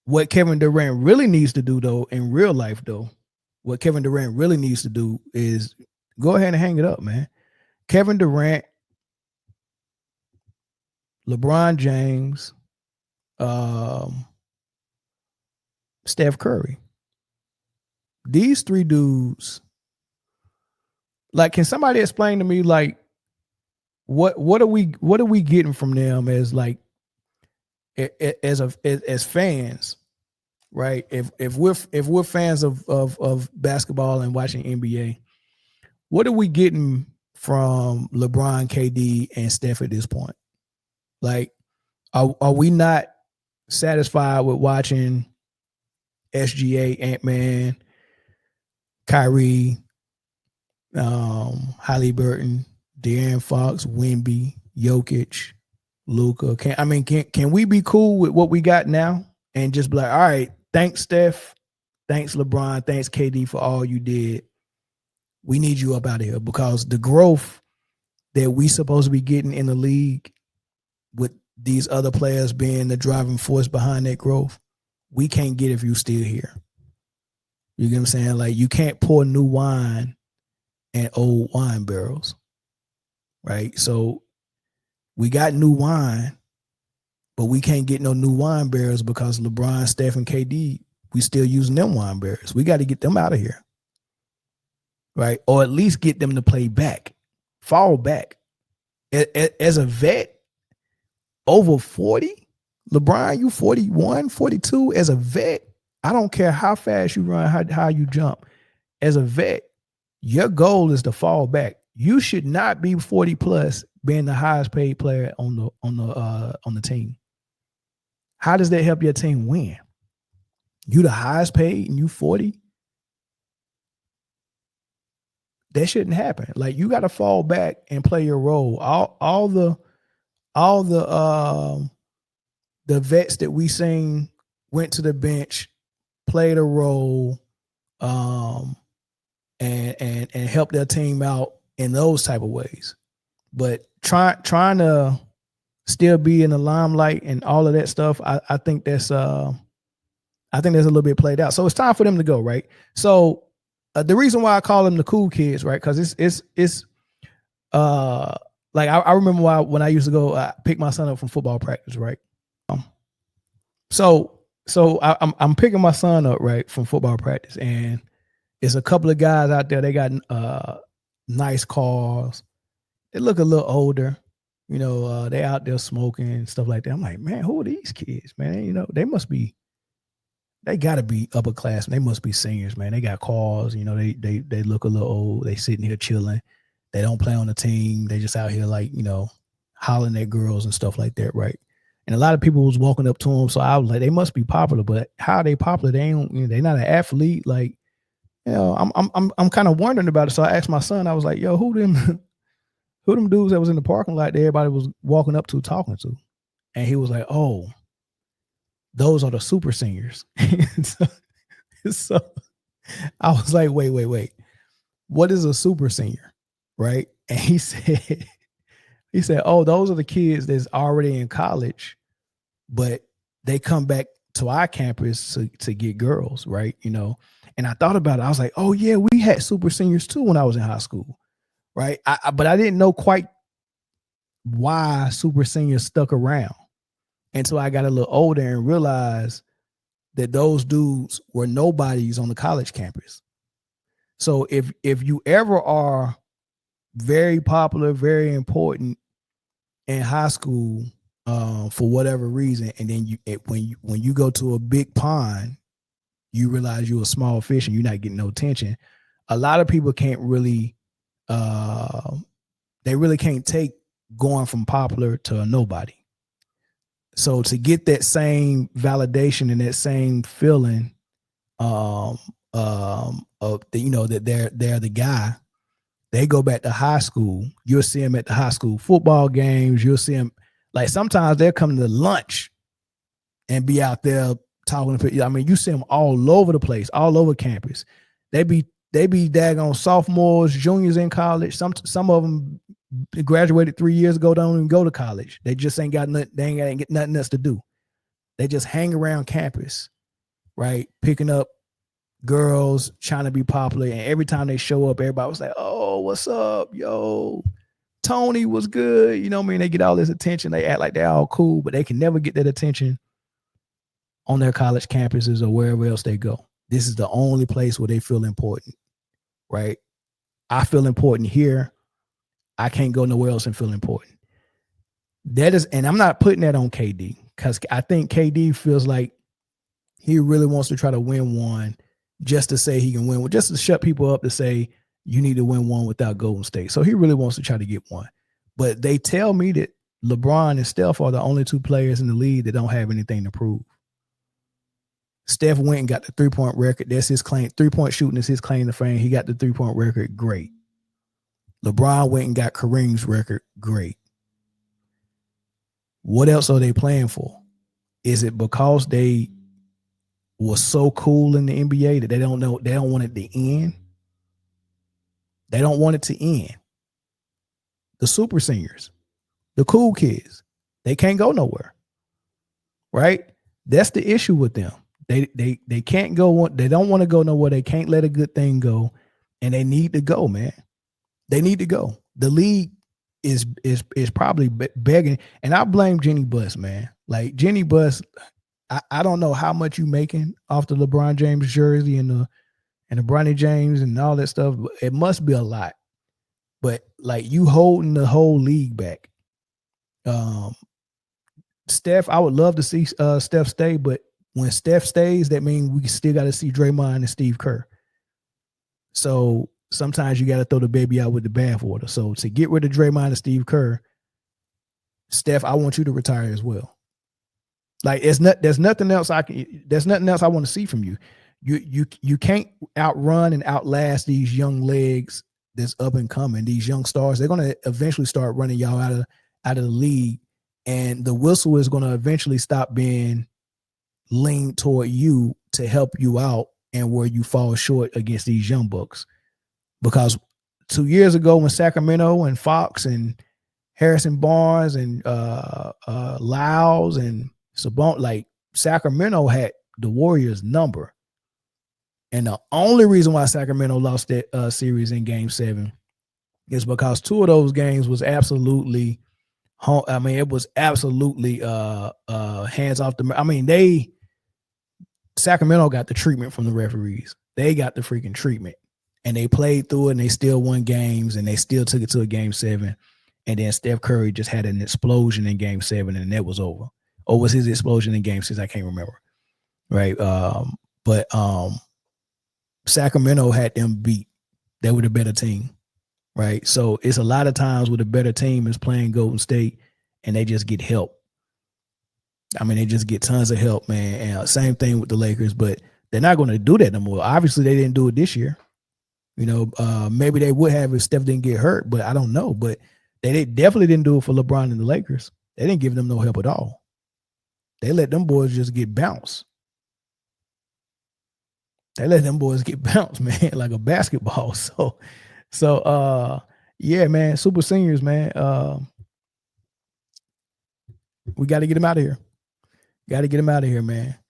What Kevin Durant really needs to do, though, in real life, though, what Kevin Durant really needs to do is go ahead and hang it up, man. Kevin Durant, LeBron James, um, Steph Curry. These three dudes, like, can somebody explain to me, like, what are we getting from them as, like, as fans, right? If we're fans of basketball and watching NBA, what are we getting from LeBron, KD, and Steph at this point? Like, are we not satisfied with watching SGA, Ant-Man, Kyrie, Halliburton, De'Aaron Fox, Wemby, Jokic, Luka? Can we be cool with what we got now and just be like, all right, thanks Steph, thanks LeBron, thanks KD for all you did. We need you up out of here, because the growth that we supposed to be getting in the league with these other players being the driving force behind that growth, we can't get if you still here. You get what I'm saying? Like, you can't pour new wine in old wine barrels, right? So we got new wine, but we can't get no new wine barrels because LeBron, Steph, and KD, we still using them wine barrels. We got to get them out of here, right? Or at least get them to play back, fall back. As a vet, over 40, LeBron, you 41, 42, as a vet, I don't care how fast you run, how you jump. As a vet, your goal is to fall back. You should not be 40 plus being the highest paid player on the team. How does that help your team win? You the highest paid and you 40? That shouldn't happen. Like, you got to fall back and play your role. All the vets that we seen went to the bench, played a role, and helped their team out in those type of ways. But trying to still be in the limelight and all of that stuff, I think that's a little bit played out. So it's time for them to go, right? So the reason why I call them the cool kids, right? Because it's like I remember when I used to go pick my son up from football practice, right? So I'm picking my son up, right, from football practice, and it's a couple of guys out there. They got nice cars. They look a little older, you know. They out there smoking and stuff like that. I'm like, man, who are these kids, man? You know, they got to be upper class. They must be seniors, man. They got cars. You know, they look a little old. They sitting here chilling. They don't play on the team. They just out here, like, you know, hollering at girls and stuff like that, right? And a lot of people was walking up to them, so I was like, they must be popular. But how are they popular? They ain't. You know, they're not an athlete. Like, you know, I'm kind of wondering about it. So I asked my son. I was like, yo, who them dudes that was in the parking lot that everybody was walking up to, talking to? And he was like, oh, those are the super seniors. so I was like, wait. What is a super senior? Right? And he said, oh, those are the kids that's already in college, but they come back to our campus to get girls, right? You know, and I thought about it. I was like, oh yeah, we had super seniors too when I was in high school, right? But I didn't know quite why super seniors stuck around until I got a little older and realized that those dudes were nobodies on the college campus. So if you ever are very popular, very important in high school, for whatever reason, and then when you go to a big pond, you realize you're a small fish and you're not getting no attention. A lot of people can't really, they really can't take going from popular to a nobody. So to get that same validation and that same feeling, of the, you know, that they're the guy, they go back to high school. You'll see them at the high school football games. You'll see them, like, sometimes they'll come to lunch and be out there talking to people. I mean, you see them all over the place, all over campus. They be daggone sophomores, juniors in college. Some of them graduated 3 years ago, don't even go to college. They just ain't got nothing. They ain't got nothing else to do. They just hang around campus. right? Picking up girls, trying to be popular. And every time they show up, everybody was like, oh, what's up? Yo, Tony was good. You know what I mean? They get all this attention. They act like they're all cool, but they can never get that attention on their college campuses or wherever else they go. This is the only place where they feel important, right? I feel important here. I can't go nowhere else and feel important. That is, and I'm not putting that on KD because I think KD feels like he really wants to try to win one just to say he can win, just to shut people up to say you need to win one without Golden State. So he really wants to try to get one. But they tell me that LeBron and Steph are the only two players in the league that don't have anything to prove. Steph went and got the 3-point record. That's his claim. 3-point shooting is his claim to fame. He got the 3-point record. Great. LeBron went and got Kareem's record. Great. What else are they playing for? Is it because they was so cool in the NBA that they don't want it to end? They don't want it to end. The super seniors, the cool kids, they can't go nowhere. Right? That's the issue with them. They can't go. They don't want to go nowhere. They can't let a good thing go, and they need to go, man. They need to go. The league is probably begging, and I blame Jenny Buss, man. Like Jenny Buss, I don't know how much you making off the LeBron James jersey and the Bronny James and all that stuff. It must be a lot, but like you holding the whole league back. Steph, I would love to see Steph stay, but when Steph stays, that means we still got to see Draymond and Steve Kerr. So sometimes you got to throw the baby out with the bathwater. So to get rid of Draymond and Steve Kerr, Steph, I want you to retire as well. Like there's nothing else I want to see from you. You can't outrun and outlast these young legs that's up and coming. These young stars, they're going to eventually start running y'all out of the league, and the whistle is going to eventually stop being leaned toward you to help you out and where you fall short against these young bucks. Because 2 years ago when Sacramento and Fox and Harrison Barnes and Lyles and Sabon, like Sacramento had the Warriors number. And the only reason why Sacramento lost that series in Game 7 is because 2 of those games was absolutely it was absolutely hands off the. I mean, Sacramento got the treatment from the referees. They got the freaking treatment, and they played through it, and they still won games, and they still took it to a Game 7. And then Steph Curry just had an explosion in Game 7, and that was over. Or was his explosion in Game 6? I can't remember. Right. But Sacramento had them beat. They were the better team. Right. So it's a lot of times where the better team is playing Golden State and they just get help. I mean, they just get tons of help, man. And same thing with the Lakers, but they're not going to do that no more. Obviously, they didn't do it this year. You know, maybe they would have if Steph didn't get hurt, but I don't know. But they definitely didn't do it for LeBron and the Lakers. They didn't give them no help at all. They let them boys just get bounced. They let them boys get bounced, man, like a basketball. So yeah, man, super seniors, man. We got to get them out of here. Got to get them out of here, man.